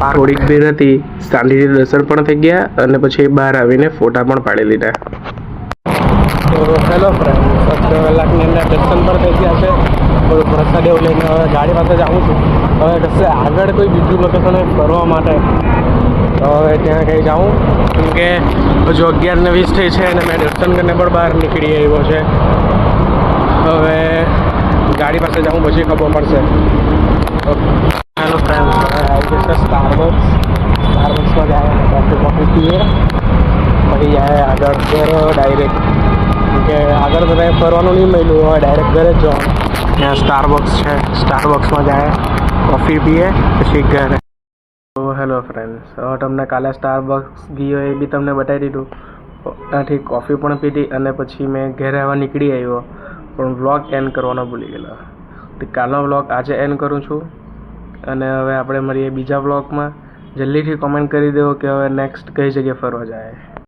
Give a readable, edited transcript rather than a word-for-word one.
થોડીક દેર હતી, શાંતિથી દર્શન પણ થઈ ગયા અને પછી બહાર આવીને ફોટા પણ પાડી લીધા. તો હેલો ફ્રેન્ડ, 7 કલાકની અંદર દર્શન પણ થઈ ગયા છે. બધું પ્રસાદ એવું લઈને હવે ગાડી પાસે જ આવું છું. હવે કશે આગળ કોઈ બીજું લોકેશન ફરવા માટે તો હવે ત્યાં કંઈ જાઉં, કેમ કે હજુ 11:20 થઈ છે અને મેં દર્શન કરીને પણ બહાર નીકળી આવ્યો છે. હવે ગાડી પાસે જાઉં પછી ખબર પડશે. હેલો ફ્રેન્ડ, હવે આવી જશે સ્ટારબક્સમાં જાય, કોફી પીએ પછી જાય આગળ ઘરે ડાયરેક્ટ, કે આગળ તો કંઈ ફરવાનું નહીં મળ્યું, હવે ડાયરેક્ટ ઘરે જ જવાનું. ત્યાં સ્ટારબક્સ છે, સ્ટારબક્સમાં જાય, કોફી પીએ પછી ઘરે. તો હેલો ફ્રેન્ડ્સ, હવે તમને કાલે સ્ટારબક્સ ગયો એ બી તમને બતાવી દીધું. ત્યાંથી કોફી પણ પીધી અને પછી મેં ઘરે આવવા નીકળી આવ્યો, પણ વ્લોગ એન્ડ કરવાનો ભૂલી ગયેલો. તો કાલનો વ્લોગ આજે એન્ડ કરું છું અને હવે આપણે મળીએ બીજા વ્લોગમાં. જલ્દીથી કોમેન્ટ કરી દો કે હવે નેક્સ્ટ કઈ જગ્યાએ ફરવા જાય.